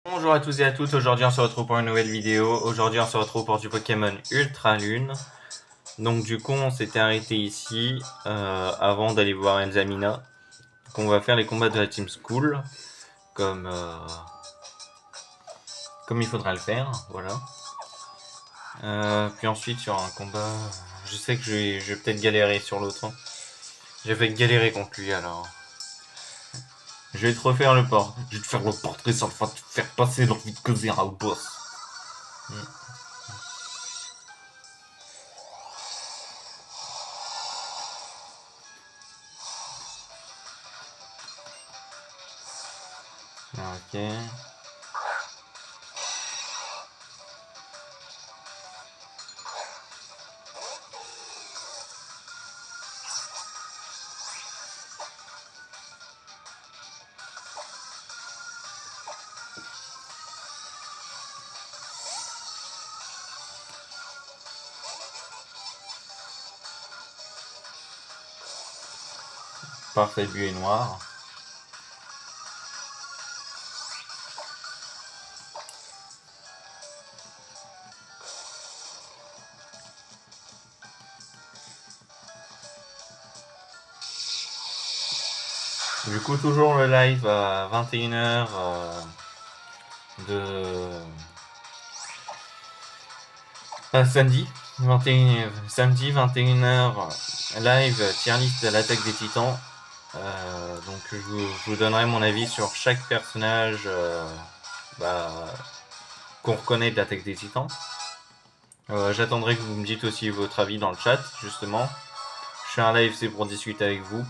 Bonjour à tous et à toutes, aujourd'hui on se retrouve pour une nouvelle vidéo. Aujourd'hui on se retrouve pour du Pokémon Ultra Lune. Donc du coup on s'était arrêté ici avant d'aller voir Elzamina. Donc on va faire les combats de la Team School comme il faudra le faire, voilà. Puis ensuite il y aura un combat, je sais que je vais peut-être galérer sur l'autre. J'ai fait galérer contre lui alors. Je vais te refaire le port. Je vais te faire le portrait sans te faire passer l'envie de causer un boss. Ok. Parfait, bleu et noir. Du coup, toujours le live à 21h de samedi. 21h live tier list de l'attaque des titans. Donc je vous donnerai mon avis sur chaque personnage qu'on reconnaît de l'attaque des titans. J'attendrai que vous me dites aussi votre avis dans le chat, justement. Je fais un live, c'est pour discuter avec vous.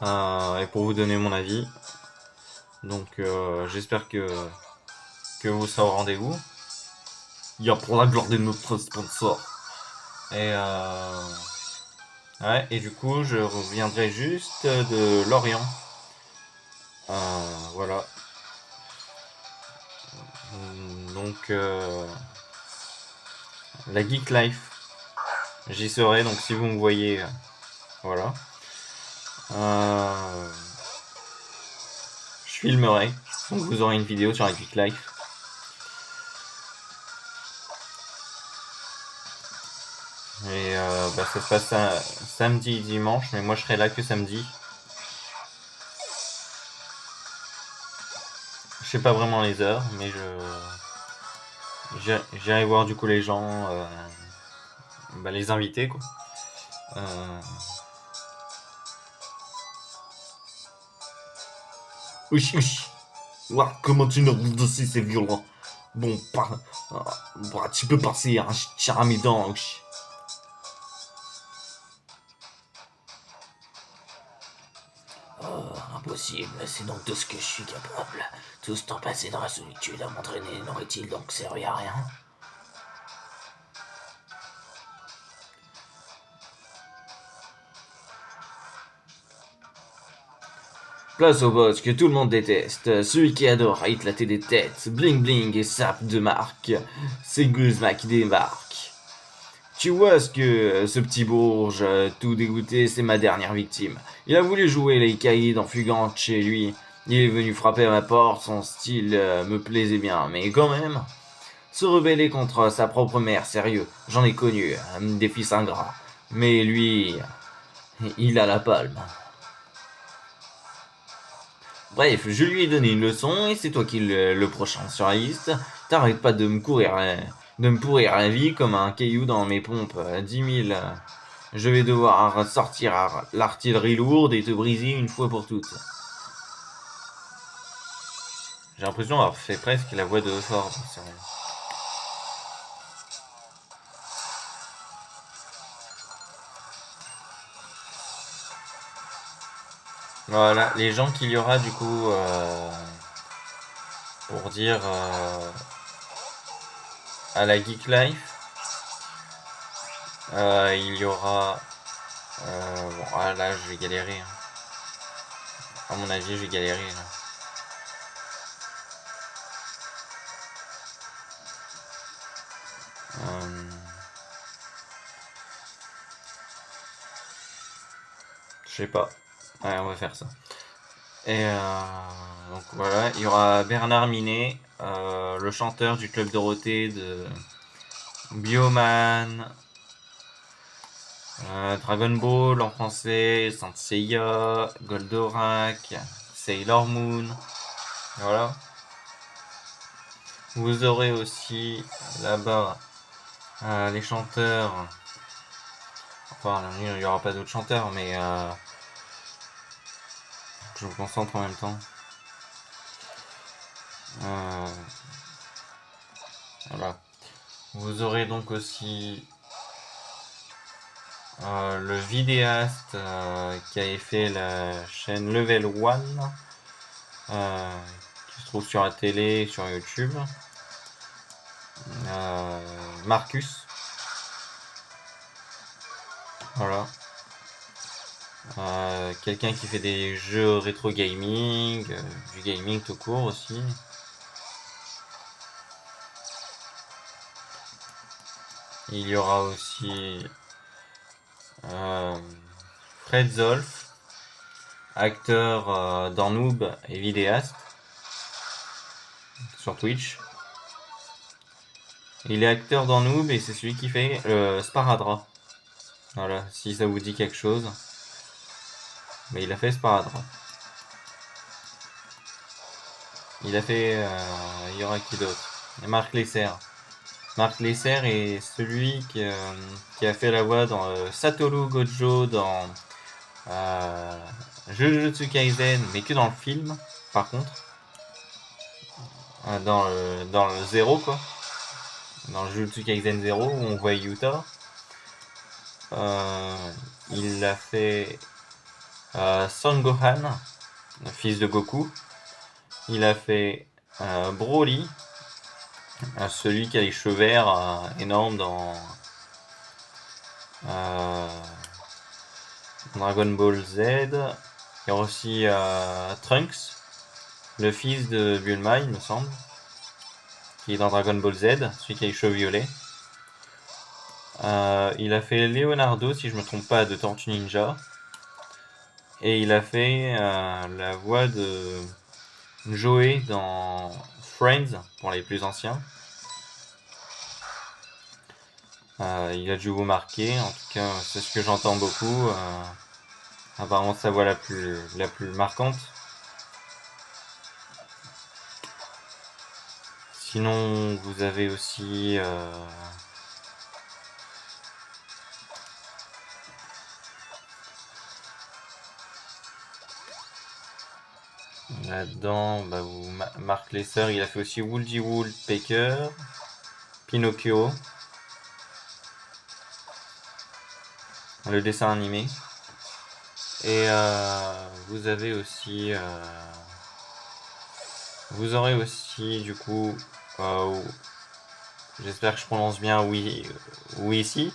Et pour vous donner mon avis. Donc j'espère que vous serez au rendez-vous. Il y a pour la gloire de notre sponsor. Et ouais, et du coup, je reviendrai juste de Lorient. Voilà. Donc, la Geek Life, j'y serai. Donc, si vous me voyez, voilà. Je filmerai. Donc, vous aurez une vidéo sur la Geek Life. Et ça se passe samedi et dimanche, mais moi je serai là que samedi. Je sais pas vraiment les heures, mais j'irai voir du coup les gens, les invités quoi. Wesh, wesh. Ouah, comment tu nous roules dessus, c'est violent. Bon, tu peux passer un tir à mes dents, wesh. Impossible, c'est donc de ce que je suis capable. Tout ce temps passé dans la solitude à m'entraîner n'aurait-il donc servi à rien? Place au boss que tout le monde déteste, celui qui adore éclater des têtes, bling bling et sap de marque. C'est Guzma qui débarque. Tu vois ce petit bourge, tout dégoûté, c'est ma dernière victime. Il a voulu jouer les caïds en fugant chez lui. Il est venu frapper à ma porte, son style me plaisait bien, mais quand même, se rebeller contre sa propre mère, sérieux, j'en ai connu, des fils ingrats. Mais lui, il a la palme. Bref, je lui ai donné une leçon et c'est toi qui le prochain sur la liste. T'arrêtes pas de me pourrir la vie comme un caillou dans mes pompes. 10 000. Je vais devoir sortir l'artillerie lourde et te briser une fois pour toutes. J'ai l'impression d'avoir fait presque la voix de Ford. Sérieux. Voilà, les gens qu'il y aura du coup pour dire à la Geek Life, il y aura... là je vais galérer. À mon avis je vais galérer là. Je sais pas. Ouais, on va faire ça. Et Donc voilà, il y aura Bernard Minet, le chanteur du Club Dorothée de Bioman, Dragon Ball en français, Saint Seiya, Goldorak, Sailor Moon. Voilà. Vous aurez aussi là-bas les chanteurs. Enfin, il n'y aura pas d'autres chanteurs, mais je me concentre en même temps. Voilà. Vous aurez donc aussi le vidéaste qui avait fait la chaîne Level One, qui se trouve sur la télé et sur YouTube. Marcus. Voilà. Quelqu'un qui fait des jeux rétro gaming, du gaming tout court aussi. Il y aura aussi Fred Zolf, acteur dans Noob et vidéaste sur Twitch. Il est acteur dans Noob et c'est celui qui fait Sparadra. Voilà, si ça vous dit quelque chose. Mais il a fait Sparadra. Il a fait... il y aura qui d'autre? Marc Lesser. Marc Lesser est celui qui a fait la voix dans Satoru Gojo dans Jujutsu Kaisen, mais que dans le film, par contre. Dans le 0, quoi. Dans le Jujutsu Kaisen 0, où on voit Yuta. Il a fait Son Gohan, le fils de Goku. Il a fait Broly, celui qui a les cheveux verts énormes dans Dragon Ball Z. Il y a aussi Trunks, le fils de Bulma, il me semble, qui est dans Dragon Ball Z, celui qui a les cheveux violets. Il a fait Leonardo, si je me trompe pas, de Tortue Ninja. Et il a fait la voix de Joey dans Friends, pour les plus anciens. Il a dû vous marquer, en tout cas c'est ce que j'entends beaucoup. Apparemment sa voix la plus marquante. Sinon vous avez aussi là-dedans, Marc Lesser, il a fait aussi Woody Woodpecker, Pinocchio, le dessin animé. Et vous avez aussi vous aurez aussi du coup j'espère que je prononce bien Wisi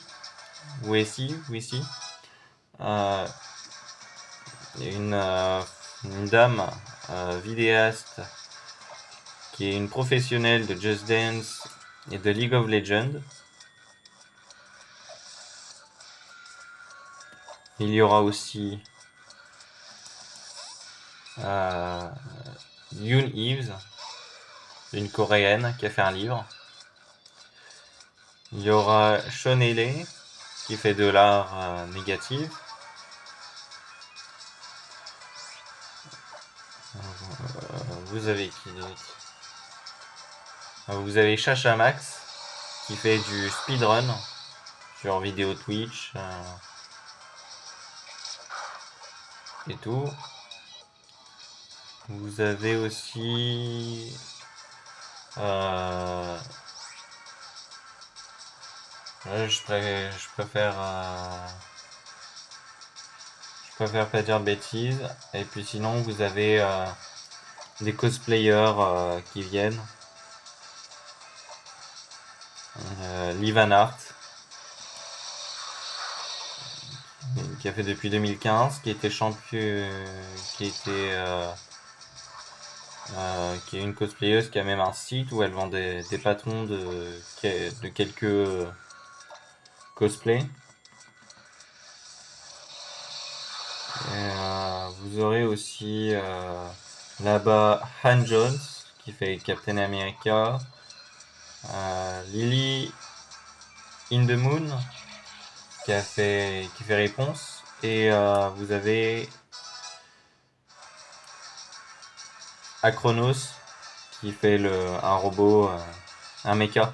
une dame vidéaste qui est une professionnelle de Just Dance et de League of Legends. Il y aura aussi Yoon Eves, une coréenne qui a fait un livre. Il y aura Sean Haley qui fait de l'art négatif. Vous avez qui d'autre? Vous avez Chacha Max qui fait du speedrun sur vidéo Twitch et tout. Vous avez aussi je préfère pas dire de bêtises. Et puis sinon vous avez des cosplayers qui viennent. Livan Art qui a fait depuis 2015, qui était champion, qui est une cosplayeuse qui a même un site où elle vend des patrons de quelques cosplays. Vous aurez aussi Là-bas, Han Jones, qui fait Captain America. Lily in the Moon, qui fait Réponse. Et vous avez Acronos, qui fait un robot, un mecha.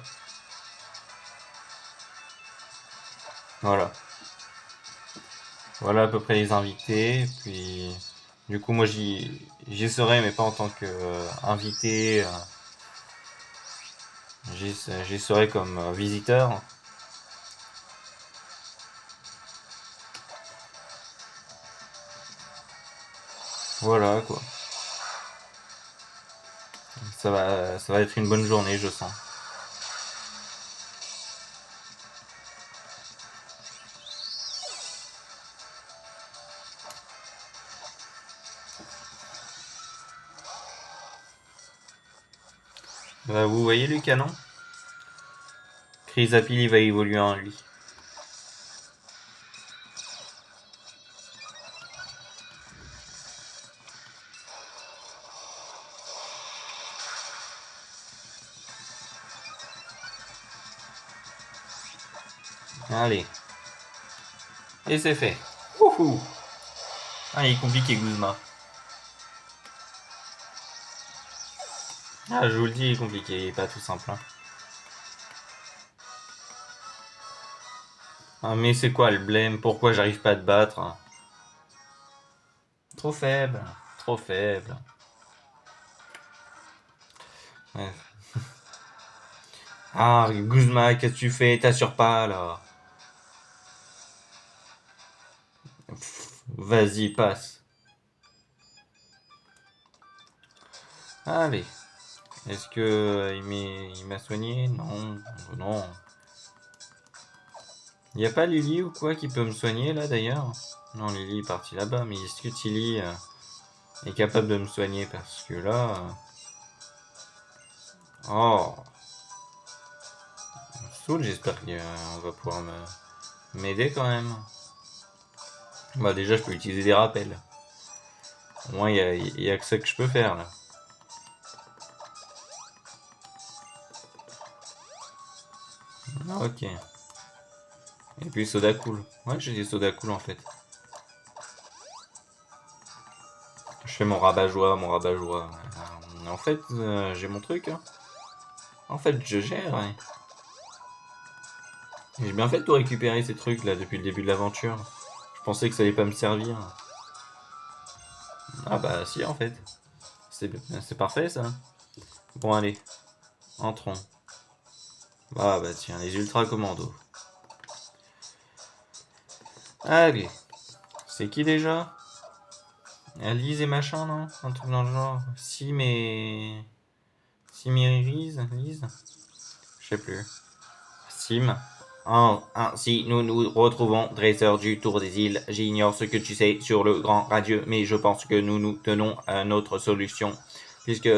Voilà. Voilà à peu près les invités. Puis, du coup, moi j'y serai, mais pas en tant qu'invité. J'y serai comme visiteur. Voilà quoi. Ça va être une bonne journée, je sens. Vous voyez le canon? Chris Apil va évoluer en lui. Allez. Et c'est fait. Wouhou! Ah, il est compliqué, Guzma. Ah, je vous le dis, il est compliqué, il est pas tout simple. Hein. Ah, mais c'est quoi le blême? Pourquoi j'arrive pas à te battre? Hein? Trop faible. Trop faible. Ouais. Ah, Guzma, qu'est-ce que tu fais? T'assures pas, là. Vas-y, passe. Allez. Est-ce que il m'a soigné? Non. Non. Y a pas Lily ou quoi qui peut me soigner, là, d'ailleurs? Non, Lily est partie là-bas, mais est-ce que Tilly est capable de me soigner? Parce que là... Oh. Soul, j'espère qu'on va pouvoir m'aider quand même. Bah déjà, je peux utiliser des rappels. Au moins, y a que ça que je peux faire, là. Ok. Et puis soda cool. Ouais, j'ai des soda cool en fait. Je fais mon rabat-joie, mon rabat-joie. En fait, j'ai mon truc. Hein. En fait, je gère. Ouais. J'ai bien fait de tout récupérer ces trucs là depuis le début de l'aventure. Je pensais que ça allait pas me servir. Ah bah si en fait. C'est parfait ça. Bon allez, entrons. Ah bah tiens, les ultra commandos. Allez. C'est qui déjà? Lise et machin non? Un truc dans le genre. Sim et... Sim et Lise? Je sais plus. Sim. Ainsi, nous nous retrouvons, dresseur du Tour des îles. J'ignore ce que tu sais sur le grand radieux, mais je pense que nous nous tenons à notre solution, puisque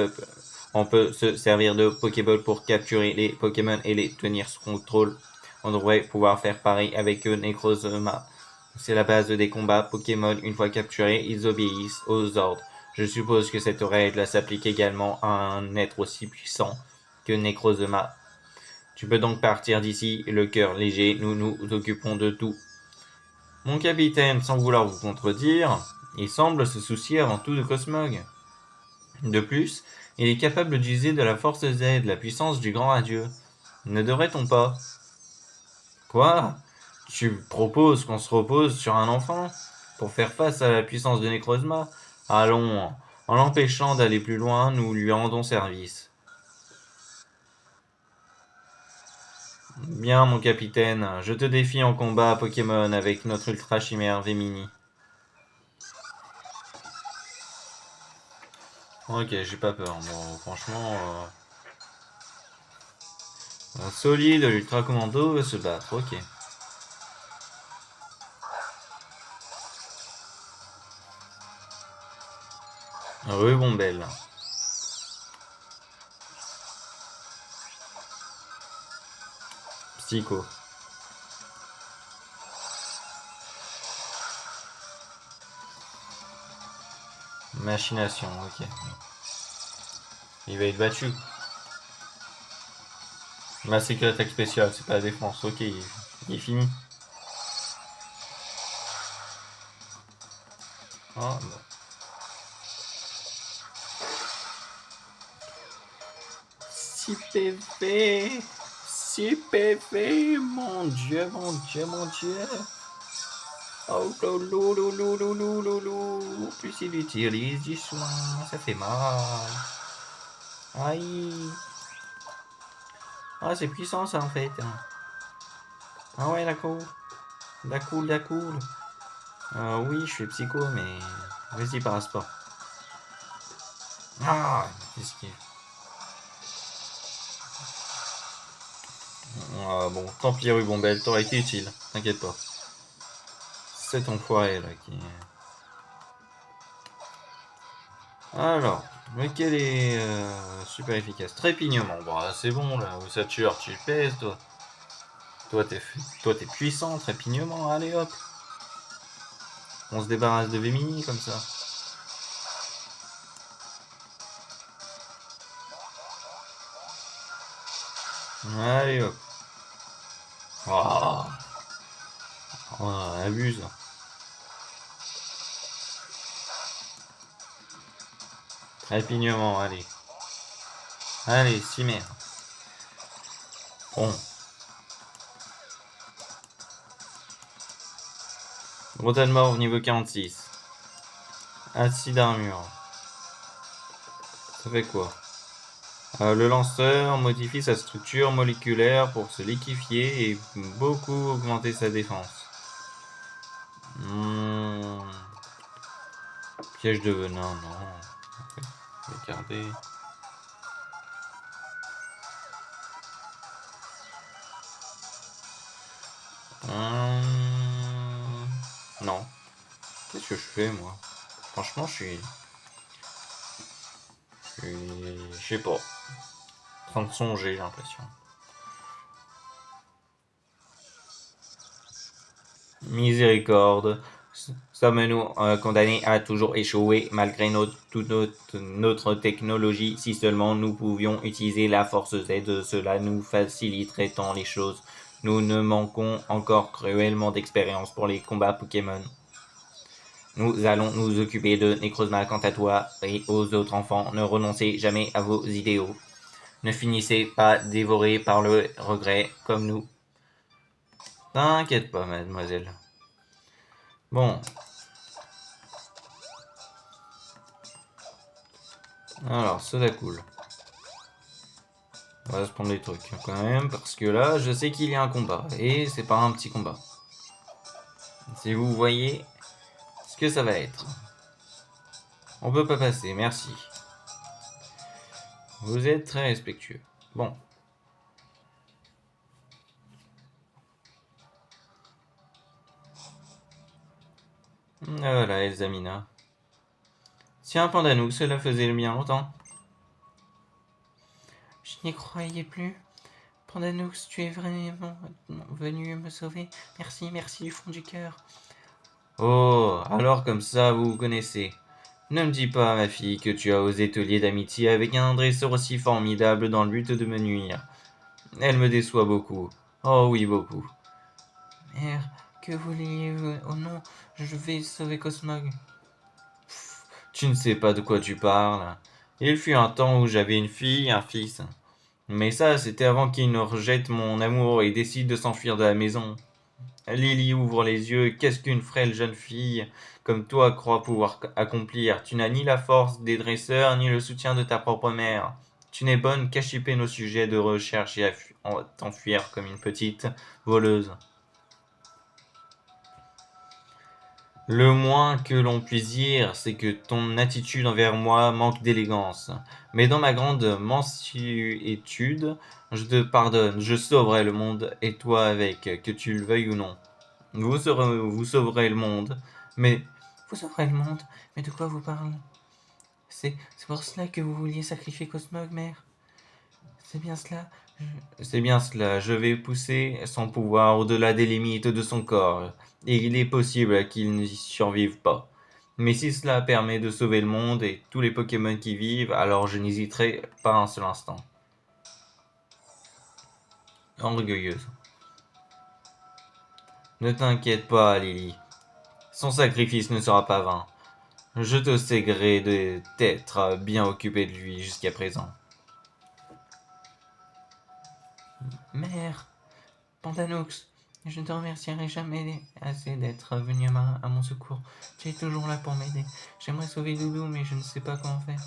on peut se servir de Pokéball pour capturer les Pokémon et les tenir sous contrôle. On devrait pouvoir faire pareil avec Necrozma. C'est la base des combats Pokémon. Une fois capturés, ils obéissent aux ordres. Je suppose que cette règle s'applique également à un être aussi puissant que Necrozma. Tu peux donc partir d'ici, le cœur léger, nous nous occupons de tout. Mon capitaine, sans vouloir vous contredire, il semble se soucier avant tout de Cosmog. De plus, il est capable d'user de la force Z, la puissance du grand radieux. Ne devrait-on pas? Quoi? Tu proposes qu'on se repose sur un enfant pour faire face à la puissance de Necrozma? Allons, en l'empêchant d'aller plus loin, nous lui rendons service. Bien, mon capitaine, je te défie en combat Pokémon avec notre Ultra Chimère Vemini. Ok, j'ai pas peur. Bon, franchement, un solide, l'Ultra Commando va se battre. Ok. Rebombelle. Psycho. Machination, ok. Il va être battu. Là, c'est que l'attaque spéciale, c'est pas la défense. Ok, il est fini. Ah, bon. Si PV, si PV, mon dieu, mon dieu, mon dieu. Oh, loulou, loulou, loulou, loulou. Plus il utilise du soin, ça fait mal. Aïe. Ah, c'est puissant ça en fait. Ah ouais, d'accord. D'accord, d'accord. Oui, je suis psycho, mais vas-y, passe pas. Ah, qu'est-ce qu'il... Ah, bon, tant pis, Rubombelle, t'aurais été utile, t'inquiète pas. C'est ton foiré là qui... Alors, lequel est super efficace? Trépignement, bah c'est bon là, où ça tue, tu pèses toi. Toi t'es puissant, trépignement, allez hop. On se débarrasse de Vémini comme ça. Allez hop. Oh, oh abuse. Trépignement, allez. Allez, 6 merde. Bon. Bretagne mort niveau 46. Acide d'armure. Ça fait quoi? Le lanceur modifie sa structure moléculaire pour se liquéfier et beaucoup augmenter sa défense. Piège de venin, non. Regardez. Non. Qu'est-ce que je fais, moi? Franchement, je sais pas. En train de songer, j'ai l'impression. Miséricorde. Sommes-nous condamnés à toujours échouer malgré toute notre technologie? Si seulement nous pouvions utiliser la force Z, cela nous faciliterait tant les choses. Nous ne manquons encore cruellement d'expérience pour les combats Pokémon. Nous allons nous occuper de Necrozma. Quant à toi et aux autres enfants, ne renoncez jamais à vos idéaux. Ne finissez pas dévorés par le regret comme nous. T'inquiète pas, mademoiselle. Bon. Alors, ça cool. On va se prendre des trucs quand même, parce que là, je sais qu'il y a un combat. Et c'est pas un petit combat. Si vous voyez ce que ça va être. On peut pas passer, merci. Vous êtes très respectueux. Bon. Voilà, Elsamina. Tiens, Pandanou, cela faisait bien longtemps. Je n'y croyais plus. Pandanux, tu es vraiment venu me sauver. Merci, merci du fond du cœur. Oh, alors comme ça, vous vous connaissez. Ne me dis pas, ma fille, que tu as osé te lier d'amitié avec un dresseur aussi formidable dans le but de me nuire. Elle me déçoit beaucoup. Oh oui, beaucoup. Mère, que vouliez-vous? Oh non, je vais sauver Cosmog. Tu ne sais pas de quoi tu parles. Il fut un temps où j'avais une fille et un fils. Mais ça, c'était avant qu'il ne rejette mon amour et décide de s'enfuir de la maison. Lily ouvre les yeux. Qu'est-ce qu'une frêle jeune fille comme toi croit pouvoir accomplir? Tu n'as ni la force des dresseurs, ni le soutien de ta propre mère. Tu n'es bonne qu'à chipper nos sujets de recherche et à t'enfuir comme une petite voleuse. Le moins que l'on puisse dire, c'est que ton attitude envers moi manque d'élégance. Mais dans ma grande mansuétude, je te pardonne, je sauverai le monde, et toi avec, que tu le veuilles ou non. Vous sauverez le monde, mais... Vous sauverez le monde? Mais de quoi vous parlez? C'est pour cela que vous vouliez sacrifier Cosmog, mère? C'est bien cela? C'est bien cela, je vais pousser son pouvoir au-delà des limites de son corps, et il est possible qu'il n'y survive pas. Mais si cela permet de sauver le monde et tous les Pokémon qui vivent, alors je n'hésiterai pas un seul instant. Orgueilleuse. Ne t'inquiète pas, Lily. Son sacrifice ne sera pas vain. Je te sais gré d'être bien occupé de lui jusqu'à présent. Mère, Pandanux, je ne te remercierai jamais assez d'être venu à mon secours. Tu es toujours là pour m'aider. J'aimerais sauver Doudou, mais je ne sais pas comment faire.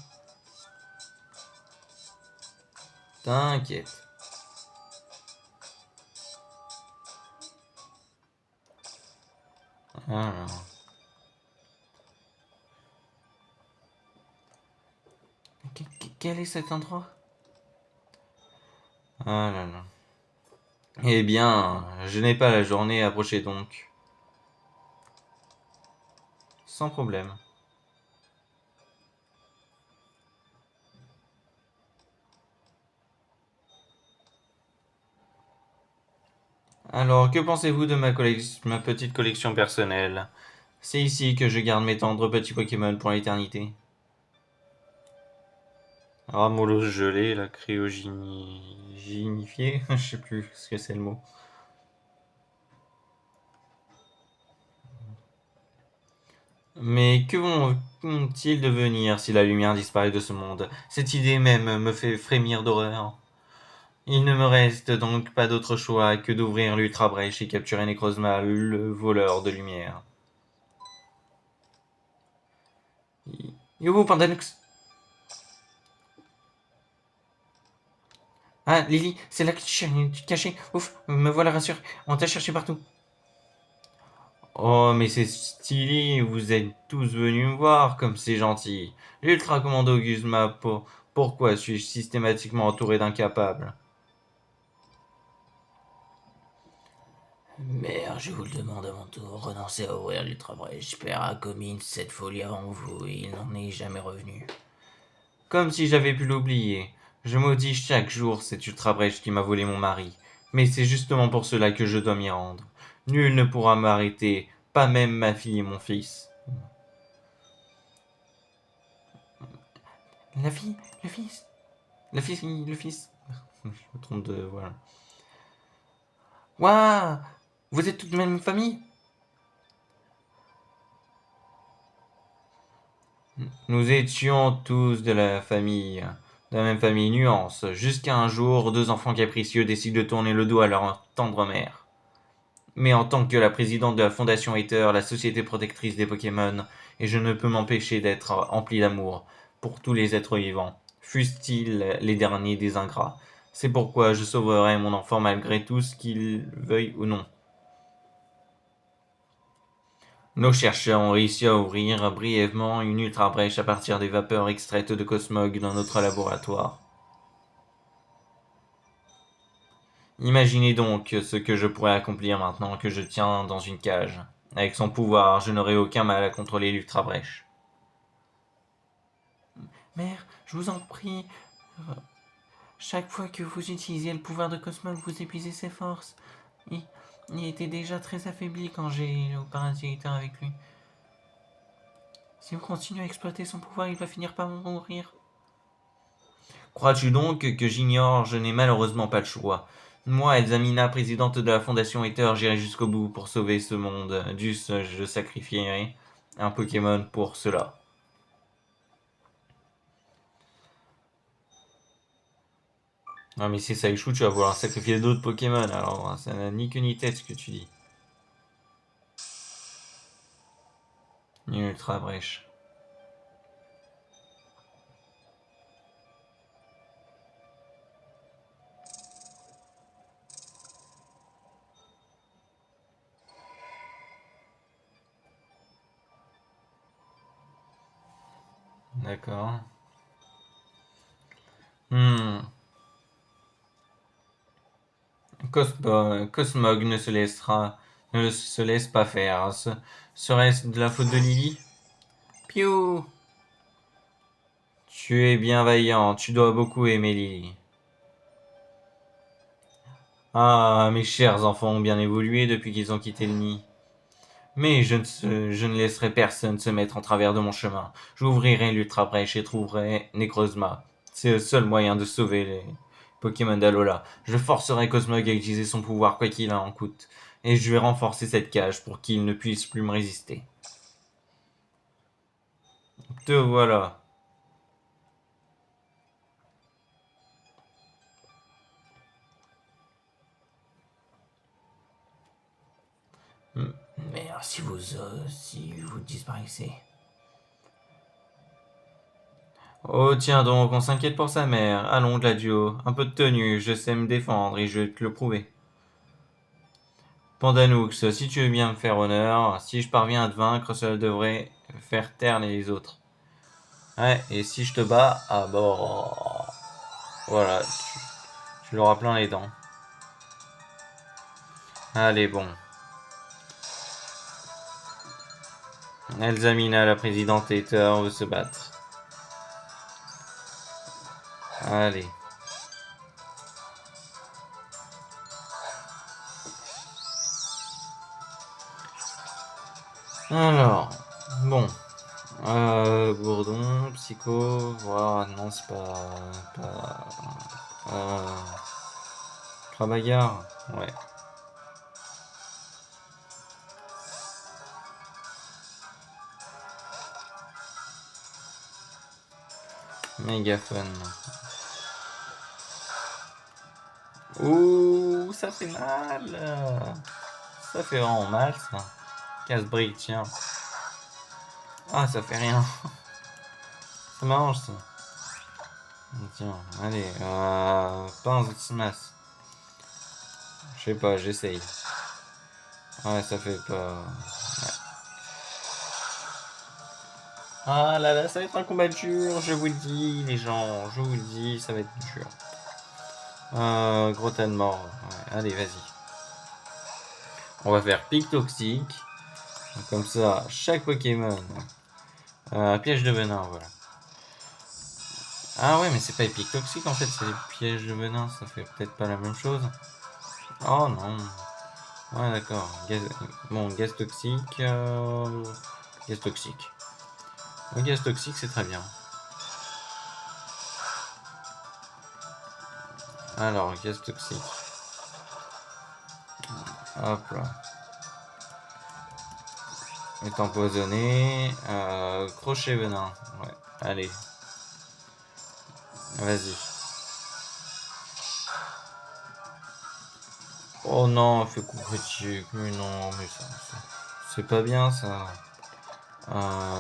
T'inquiète. Alors. Quel est cet endroit? Ah là là. Eh bien, je n'ai pas la journée, approchez donc. Sans problème. Alors, que pensez-vous de ma petite collection personnelle? C'est ici que je garde mes tendres petits Pokémon pour l'éternité. Ramollos gelé, la cryogénifié, je sais plus ce que c'est le mot. Mais que vont-ils devenir si la lumière disparaît de ce monde? Cette idée même me fait frémir d'horreur. Il ne me reste donc pas d'autre choix que d'ouvrir l'Ultra Brèche et capturer Necrozma, le voleur de lumière. Yo, Pandanux! Ah, Lily, c'est là que tu te cachais. Ouf, me voilà rassuré. On t'a cherché partout. Oh, mais c'est stylé, vous êtes tous venus me voir, comme c'est gentil. L'Ultra Commando Guzma, pourquoi suis-je systématiquement entouré d'incapables? Mère, je vous le demande à mon tour, renoncez à ouvrir l'Ultra Brèche. Père a commis cette folie avant vous et il n'en est jamais revenu. Comme si j'avais pu l'oublier. Je maudis chaque jour cette Ultra Brèche qui m'a volé mon mari. Mais c'est justement pour cela que je dois m'y rendre. Nul ne pourra m'arrêter, pas même ma fille et mon fils. La fille, le fils, le fils, le fils. Je me trompe de. Voilà. Waouh! Vous êtes toute de même famille? Nous étions tous de la même famille nuance, jusqu'à un jour, deux enfants capricieux décident de tourner le dos à leur tendre mère. Mais en tant que la présidente de la Fondation Hater, la société protectrice des Pokémon, et je ne peux m'empêcher d'être empli d'amour pour tous les êtres vivants, fussent-ils les derniers des ingrats. C'est pourquoi je sauverai mon enfant malgré tout ce qu'il veuille ou non. Nos chercheurs ont réussi à ouvrir brièvement une ultra-brèche à partir des vapeurs extraites de Cosmog dans notre laboratoire. Imaginez donc ce que je pourrais accomplir maintenant que je tiens dans une cage. Avec son pouvoir, je n'aurai aucun mal à contrôler l'ultra-brèche. Mère, je vous en prie, chaque fois que vous utilisez le pouvoir de Cosmog, vous épuisez ses forces. Il était déjà très affaibli quand j'ai opéré avec lui. Si vous continuez à exploiter son pouvoir, il va finir par mourir. Crois-tu donc que j'ignore? Je n'ai malheureusement pas le choix. Moi, Elzamina, présidente de la Fondation Ether, j'irai jusqu'au bout pour sauver ce monde. Juste, je sacrifierai un Pokémon pour cela. Non mais si ça échoue, tu vas vouloir sacrifier d'autres Pokémon, alors ça n'a ni queue ni tête ce que tu dis. Ultra brèche. D'accord. Hmm. Cosmog ne se laisse pas faire. Serait-ce de la faute de Lily? Piou! Tu es bien vaillant, tu dois beaucoup aimer Lily. Ah, mes chers enfants ont bien évolué depuis qu'ils ont quitté le nid. Mais je ne laisserai personne se mettre en travers de mon chemin. J'ouvrirai l'Ultra Brèche et trouverai Necrozma. C'est le seul moyen de sauver les Pokémon d'Alola. Je forcerai Cosmog à utiliser son pouvoir quoi qu'il en coûte. Et je vais renforcer cette cage pour qu'il ne puisse plus me résister. Te voilà. Mais si vous disparaissez. Oh tiens donc, on s'inquiète pour sa mère. Allons Gladio, un peu de tenue, je sais me défendre et je vais te le prouver. Pandanoux, si tu veux bien me faire honneur, si je parviens à te vaincre, cela devrait faire taire les autres. Ouais, et si je te bats, ah bon, voilà, tu l'auras plein les dents. Allez, bon. Elsamina, la présidente Hater, veut se battre. Allez. Alors, bon. Bourdon, Psycho, voilà, non, c'est pas Krabagar, ouais. Mégaphone. Ouh, ça fait mal. Ça fait vraiment mal, ça. Casse-brique, tiens. Ah, ça fait rien. Ça m'arrange, ça. Tiens, allez, pince de Simas. Je sais pas, j'essaye. Ouais, ça fait pas... Ouais. Ah là là, ça va être un combat dur, je vous le dis, les gens. Je vous le dis, ça va être dur. Gros tas de mort. Ouais, allez, vas-y. On va faire pic toxique. Comme ça, chaque Pokémon. Piège de venin, voilà. Ah ouais, mais c'est pas épique toxique en fait, c'est des pièges de venin, ça fait peut-être pas la même chose. Oh non. Ouais, d'accord. Bon, gaz toxique. Gaz toxique. Le gaz toxique, c'est très bien. Alors, gaz toxique. Hop là. Est empoisonné. Crochet venin. Ouais, allez. Vas-y. Oh non, fait coup critique. Mais non, mais ça c'est pas bien ça.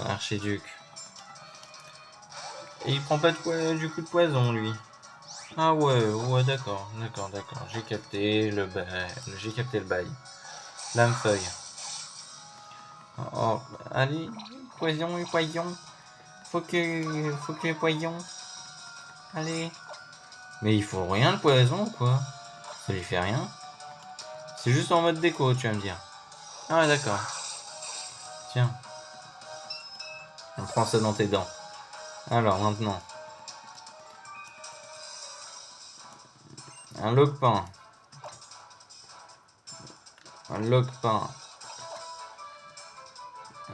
Archiduc. Et il prend pas du coup de poison lui. Ah ouais, d'accord, d'accord. J'ai capté le bail. J'ai capté le bail. Lame feuille. Oh, allez, poison. Faut que poison. Allez. Mais il faut rien le poison quoi. Ça lui fait rien. C'est juste en mode déco, tu vas me dire. Ah ouais, d'accord. Tiens, on prend ça dans tes dents. Alors maintenant, un loquepin. Un loquepin.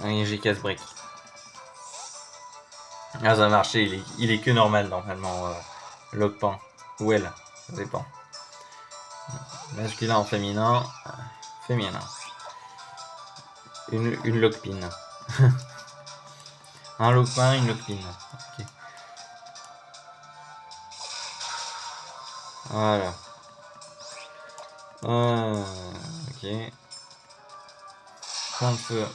Un j'ai casse-brique. Ah, ça a marché, il est que normal normalement. Loquepin. Ou elle, ça dépend. Masculin en féminin. Féminin. Une loquepine. Un loquepin, une loquepine. Ok. Voilà. Ok. Point de feu.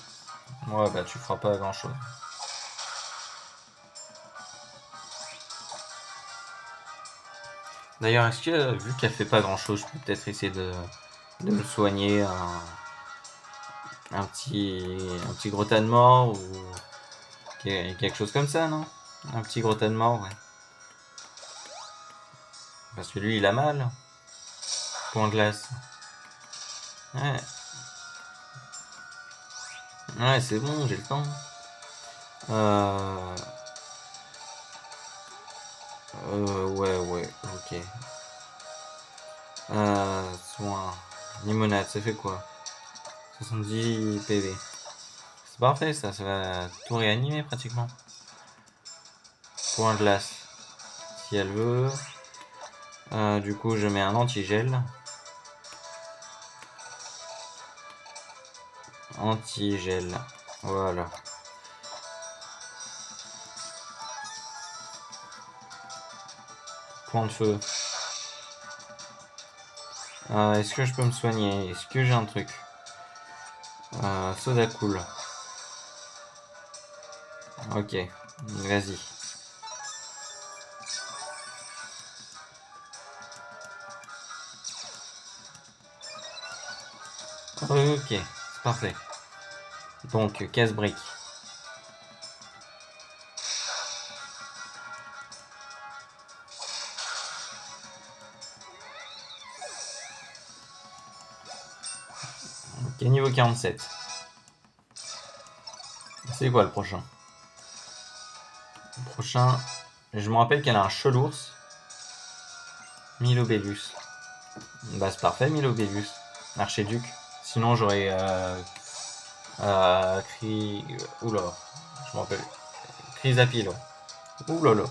Ouais, bah tu feras pas grand chose. D'ailleurs, est-ce que, vu qu'elle fait pas grand chose, je peux peut-être essayer de me soigner un petit gros tas de mort ou quelque chose comme ça, non? Un petit gros tas de mort, ouais. Parce que lui, il a mal. Point glace. Ouais. Ouais, c'est bon, j'ai le temps. Euh... ouais, ok. Soin. Limonade, ça fait quoi? 70 PV. C'est parfait, ça va tout réanimer pratiquement. Point glace. Si elle veut. Du coup, je mets un antigel. Antigel. Voilà. Point de feu. Est-ce que je peux me soigner? Est-ce que j'ai un truc? Soda cool. Ok, vas-y. Ok, c'est parfait. Donc, casse-brique. Ok, niveau 47. C'est quoi le prochain? Le prochain, je me rappelle qu'elle a un chelours. Milobellus. Bah c'est parfait, Milobellus. Archéduc. Sinon j'aurais Oula, je me rappelle. Chrysapile. Oulala.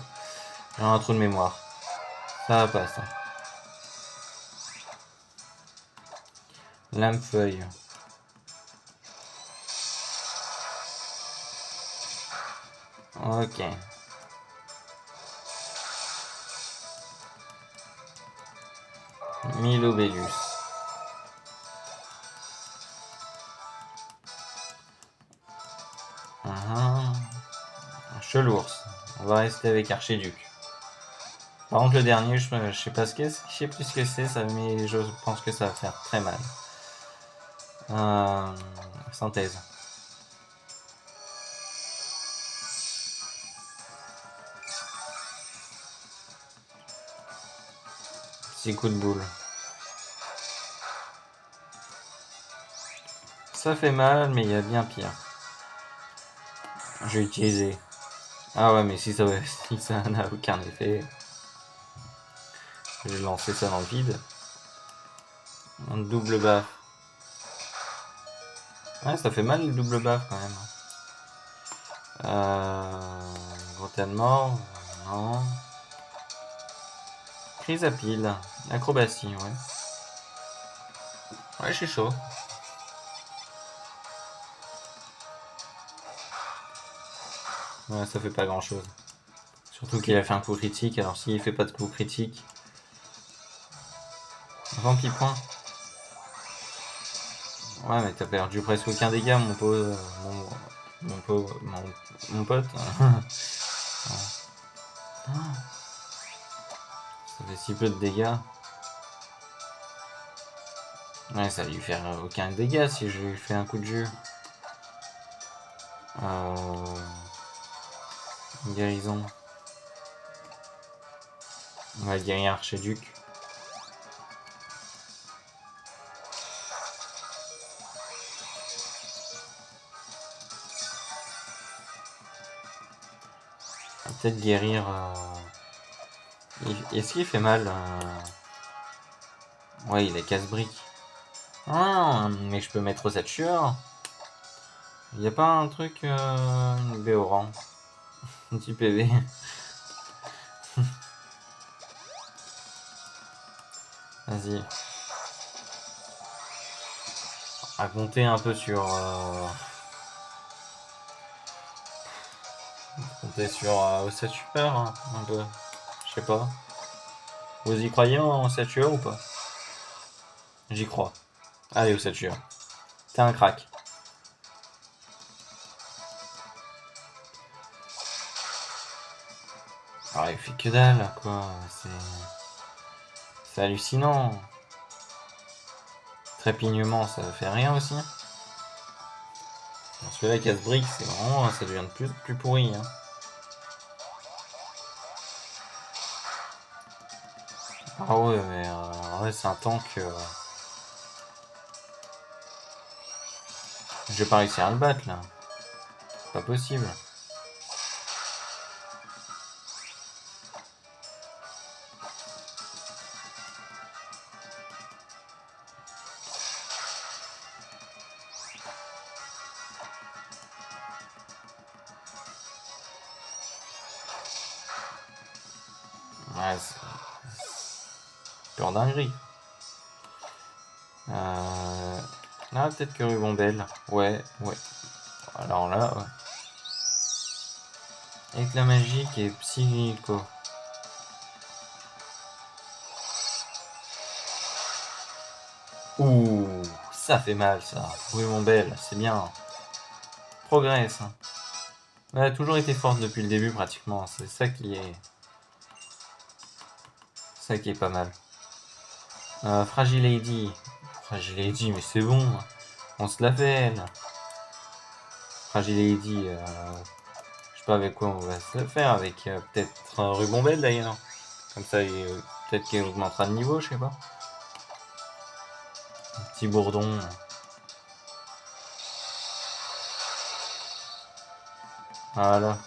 J'ai un trou de mémoire. Ça va pas ça. Lame-feuille. Ok. Milobellus. Chelours. On va rester avec Archéduc. Par contre le dernier, je sais pas ce que c'est, je sais plus ce que c'est, ça, mais je pense que ça va faire très mal. Synthèse. Petit coup de boule. Ça fait mal, mais il y a bien pire. Je vais utiliser. Ah ouais, mais si ça n'a aucun effet, je vais lancer ça dans le vide. Un double baffe. Ouais, ça fait mal le double baffe quand même. Bretagne mort, non. Prise à pile. Acrobatie, ouais. Ouais, je suis chaud. Ouais, ça fait pas grand chose. Surtout qu'il a fait un coup critique, alors s'il fait pas de coup critique. Vampipoint. Ouais, mais t'as perdu presque aucun dégât, mon pote. Mon pote. Ça fait si peu de dégâts. Ouais, ça va lui faire aucun dégât si je lui fais un coup de jus. Guérison. On va guérir Archéduc. On va peut-être guérir. Est-ce qu'il fait mal Ouais, il est casse-brique. Ah, mais je peux mettre cette tueur. Il n'y a pas un truc Béoran. Un petit PV. Vas-y. À compter un peu sur. Compter sur Ossature, hein, un peu. Je sais pas. Vous y croyez en Ossature ou pas? J'y crois. Allez, Ossature. T'es un crack. Ah, il fait que dalle, quoi. C'est hallucinant. Trépignement, ça fait rien aussi. Parce que là, casse-brique, c'est vraiment. Ça devient de plus pourri. Hein. Ah ouais, mais ouais, c'est un tank. Je vais pas réussir à le battre là. C'est pas possible. Ouais, c'est pure dinguerie. Là, peut-être que Rubombelle. Ouais. Alors là, ouais. Éclat magique et psychico. Ouh, ça fait mal ça. Rubombelle, c'est bien. Progresse. Elle a toujours été forte depuis le début pratiquement. C'est ça qui est. Ça qui est pas mal. Fragile Lady. Fragile Lady, mais c'est bon. On se la fait elle. Fragile Lady. Je sais pas avec quoi on va se la faire. Avec peut-être un Rubombelle d'ailleurs. Comme ça, peut-être qu'elle augmentera de niveau, je sais pas. Un petit bourdon. Voilà.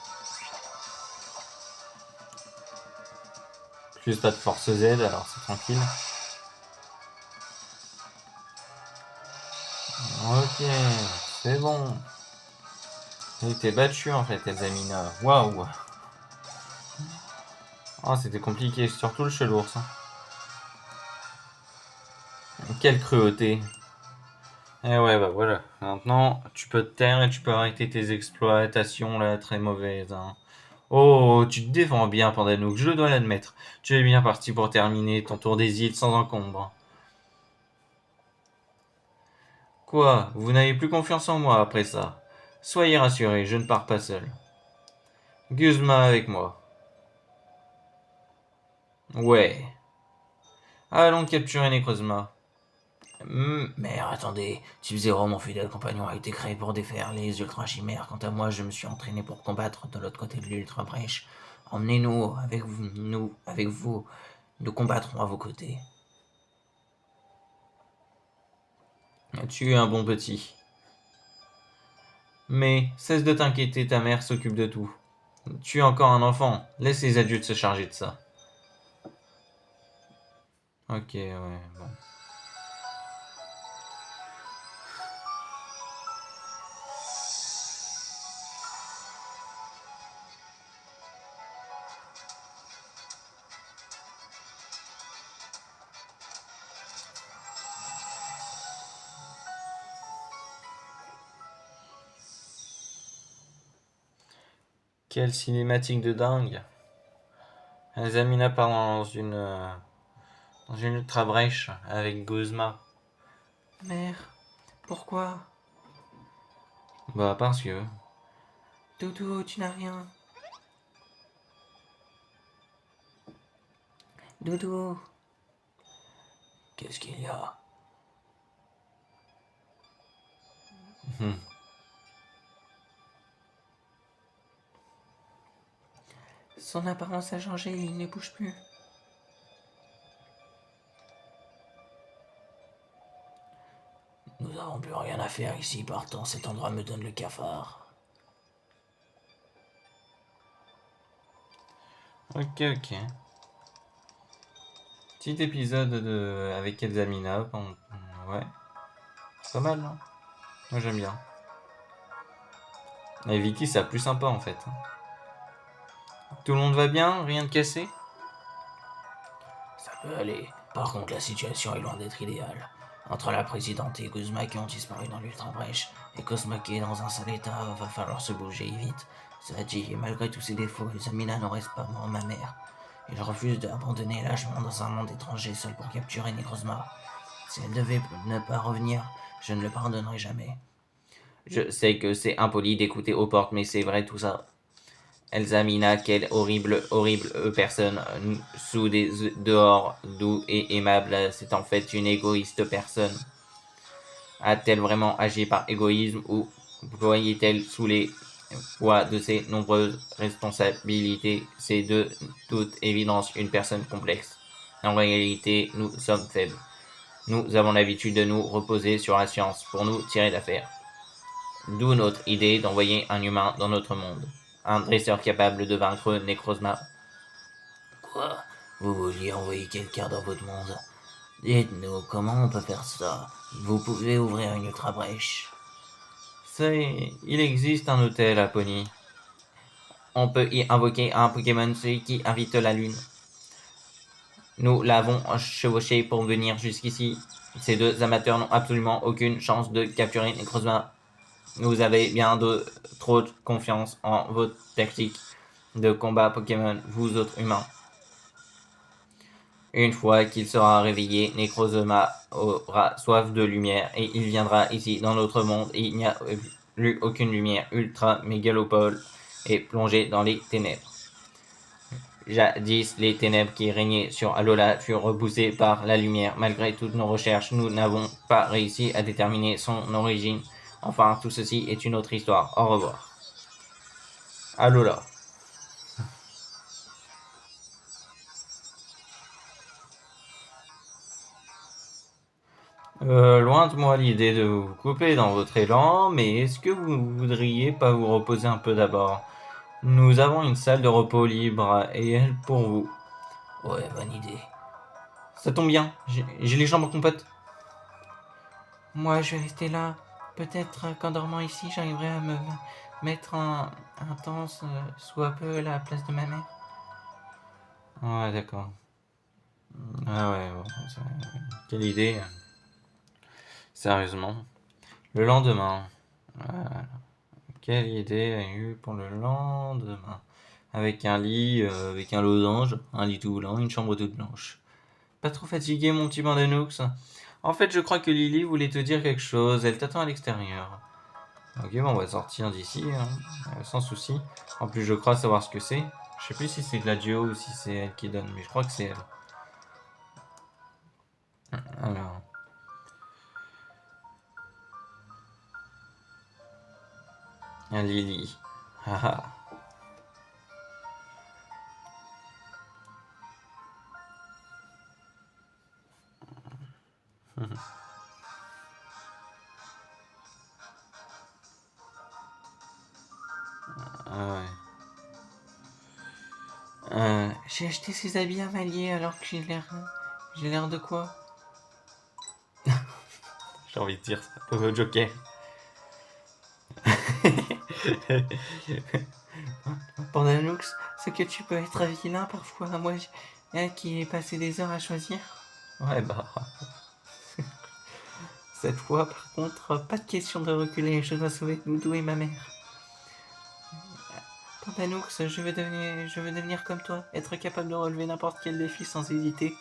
Plus pas de force Z, alors c'est tranquille. Ok, c'est bon. Il était battu en fait, Elzamina. Waouh. Oh, c'était compliqué, surtout le chelours. Hein. Quelle cruauté. Eh ouais, bah voilà. Maintenant, tu peux te taire et tu peux arrêter tes exploitations là, très mauvaises. Hein. Oh, tu te défends bien, Pandanook, je dois l'admettre. Tu es bien parti pour terminer ton tour des îles sans encombre. Quoi, vous n'avez plus confiance en moi après ça? Soyez rassurés, je ne pars pas seul. Guzma avec moi. Ouais. Allons capturer Necrozma. Mais attendez, Type 0, mon fidèle compagnon, a été créé pour défaire les ultra chimères. Quant à moi, je me suis entraîné pour combattre de l'autre côté de l'ultra brèche. Emmenez-nous avec vous, nous combattrons à vos côtés. Tu es un bon petit. Mais cesse de t'inquiéter, ta mère s'occupe de tout. Tu es encore un enfant, laisse les adultes se charger de ça. Ok, ouais, bon. Quelle cinématique de dingue. Zamina part dans une ultra brèche avec Guzma. Mère, pourquoi? Bah parce que... Doudou, tu n'as rien. Doudou. Qu'est-ce qu'il y a? Son apparence a changé, il ne bouge plus. Nous n'avons plus rien à faire ici, partant, cet endroit me donne le cafard. Ok. Petit épisode avec Elzamina. Ouais, c'est pas mal, non? Moi j'aime bien. Et Vicky, c'est plus sympa en fait. Tout le monde va bien? Rien de cassé? Ça peut aller. Par contre, la situation est loin d'être idéale. Entre la présidente et Guzma qui ont disparu dans l'ultra brèche, et Cosma qui est dans un sale état, va falloir se bouger vite. Ça dit, malgré tous ses défauts, Zamina n'en reste pas moins ma mère. Il refuse d'abandonner lâchement dans un monde étranger seul pour capturer Necrozma. Si elle devait ne pas revenir, je ne le pardonnerai jamais. Je sais que c'est impoli d'écouter aux portes, mais c'est vrai tout ça. Elzamina, quelle horrible personne, sous des dehors doux et aimable, c'est en fait une égoïste personne. A-t-elle vraiment agi par égoïsme ou voyait-elle sous les poids de ses nombreuses responsabilités? C'est de toute évidence une personne complexe. En réalité, nous sommes faibles. Nous avons l'habitude de nous reposer sur la science pour nous tirer d'affaire. D'où notre idée d'envoyer un humain dans notre monde. Un dresseur capable de vaincre Necrozma. Quoi? Vous vouliez envoyer quelqu'un dans votre monde? Dites-nous, comment on peut faire ça? Vous pouvez ouvrir une ultra brèche. Il existe un hôtel à Pony. On peut y invoquer un Pokémon, celui qui invite la lune. Nous l'avons chevauché pour venir jusqu'ici. Ces deux amateurs n'ont absolument aucune chance de capturer Necrozma. Vous avez bien trop de confiance en votre tactique de combat Pokémon, vous autres humains. Une fois qu'il sera réveillé, Necrozma aura soif de lumière et il viendra ici dans notre monde et il n'y a plus aucune lumière. Ultra Mégalopole est plongé dans les ténèbres. Jadis, les ténèbres qui régnaient sur Alola furent repoussées par la lumière. Malgré toutes nos recherches, nous n'avons pas réussi à déterminer son origine. Enfin, tout ceci est une autre histoire. Au revoir. Alola. Loin de moi l'idée de vous couper dans votre élan, mais est-ce que vous voudriez pas vous reposer un peu d'abord? Nous avons une salle de repos libre et elle pour vous. Ouais, bonne idée. Ça tombe bien, j'ai les jambes en compote. Moi, je vais rester là. Peut-être qu'en dormant ici, j'arriverai à me mettre un temps soit peu à la place de ma mère. Ouais, d'accord. Ah ouais, bon, quelle idée. Sérieusement. Le lendemain. Quelle idée a eu pour le lendemain? Avec un lit, avec un losange, un lit tout blanc, une chambre toute blanche. Pas trop fatigué, mon petit Bandanoux? En fait, je crois que Lily voulait te dire quelque chose. Elle t'attend à l'extérieur. Ok, bon, on va sortir d'ici, hein, sans souci. En plus, je crois savoir ce que c'est. Je sais plus si c'est Gladio ou si c'est elle qui donne, mais je crois que c'est elle. Alors. Un Lily. Haha. Ah ouais. J'ai acheté ces habits à Malier alors que j'ai l'air de quoi? J'ai envie de dire ça. Joker. Pandanoux, c'est que tu peux être vilain parfois. Moi, qui ai passé des heures à choisir. Ouais, bah. Cette fois, par contre, pas de question de reculer. Je dois sauver Doudou et ma mère. Pandanoux, je veux devenir comme toi. Être capable de relever n'importe quel défi sans hésiter.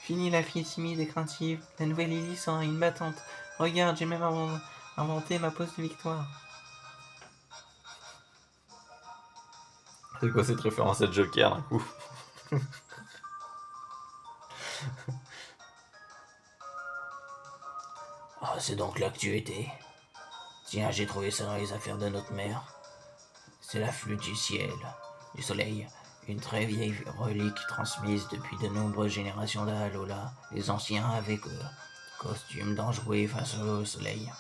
Fini la fille timide et craintive. La nouvelle Lily sera une battante. Regarde, j'ai même inventé ma pose de victoire. C'est quoi cette référence à Joker d'un coup? Ah, c'est donc là que tu étais. Tiens, j'ai trouvé ça dans les affaires de notre mère. C'est la flûte du ciel, du soleil, une très vieille relique transmise depuis de nombreuses générations d'Alola. Les anciens avec costume d'enjouer face au soleil.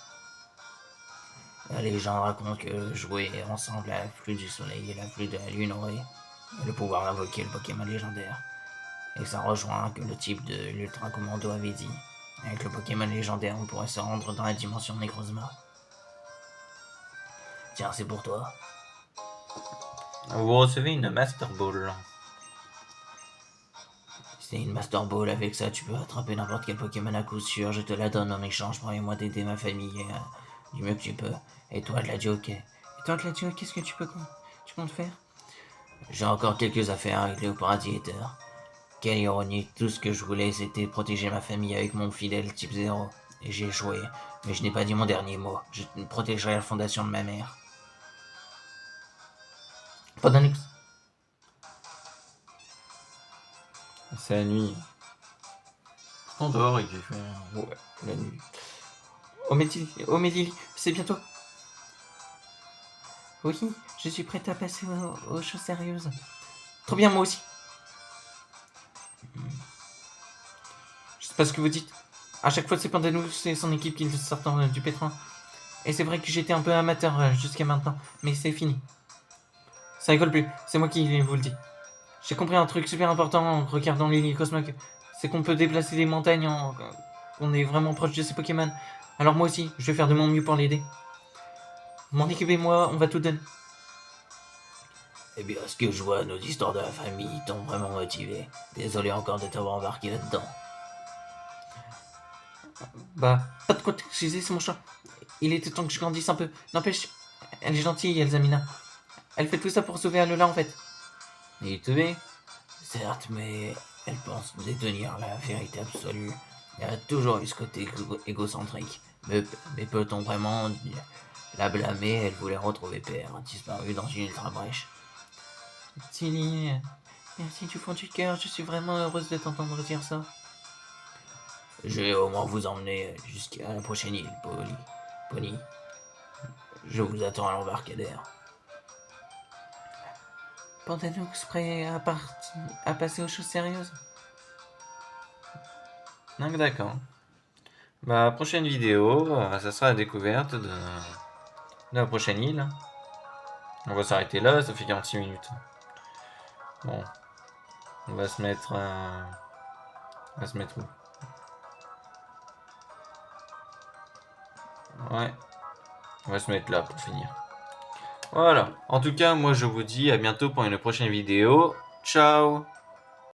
La légende raconte que jouer ensemble à la flûte du soleil et la flûte de la lune aurait le pouvoir d'invoquer le Pokémon légendaire. Et ça rejoint que le type de l'Ultra Commando avait dit. Avec le Pokémon légendaire, on pourrait se rendre dans la dimension de Necrozma. Tiens, c'est pour toi. Vous recevez une Master Ball. C'est une Master Ball, avec ça tu peux attraper n'importe quel Pokémon à coup sûr, je te la donne en échange, promets-moi d'aider ma famille du mieux que tu peux. Et toi, Gladio, ok. Et toi, Gladio, qu'est-ce que tu comptes faire? J'ai encore quelques affaires à régler au paradis Ether. Quelle ironie, tout ce que je voulais c'était protéger ma famille avec mon fidèle type 0. Et j'ai échoué, mais je n'ai pas dit mon dernier mot. Je protégerai la fondation de ma mère. Pandanoux. C'est la nuit. On dort et j'ai fait. Ouais, la nuit. Oh Lily, c'est bientôt. Oui, je suis prête à passer aux choses sérieuses. Trop bien, moi aussi. Je sais pas ce que vous dites. À chaque fois, c'est Pandanoux et son équipe qui sortent du pétrin. Et c'est vrai que j'étais un peu amateur jusqu'à maintenant, mais c'est fini. Ça rigole plus, c'est moi qui vous le dis. J'ai compris un truc super important en regardant Lily Cosmog. C'est qu'on peut déplacer les montagnes on est vraiment proche de ces Pokémon. Alors moi aussi, je vais faire de mon mieux pour l'aider. Mon équipe et moi, on va tout donner. Eh bien, ce que je vois, nos histoires de la famille t'ont vraiment motivé. Désolé encore de t'avoir embarqué là-dedans. Bah, pas de quoi t'excuser, c'est mon chat. Il était temps que je grandisse un peu. N'empêche, elle est gentille, Elsamina. Elle fait tout ça pour sauver Alola en fait. Et tu veux? Certes, mais elle pense détenir la vérité absolue. Elle a toujours eu ce côté égocentrique. Mais peut-on vraiment la blâmer? Elle voulait retrouver Père, disparu dans une ultra brèche. Tilly, merci du fond du cœur, je suis vraiment heureuse de t'entendre dire ça. Je vais au moins vous emmener jusqu'à la prochaine île, Pony. Je vous attends à l'embarcadère. Pandanux prêt à passer aux choses sérieuses. Donc d'accord. Bah prochaine vidéo, ça sera la découverte de la prochaine île. On va s'arrêter là, ça fait 46 minutes. Bon. On va se mettre on va se mettre où? Ouais. On va se mettre là pour finir. Voilà. En tout cas, moi je vous dis à bientôt pour une prochaine vidéo. Ciao!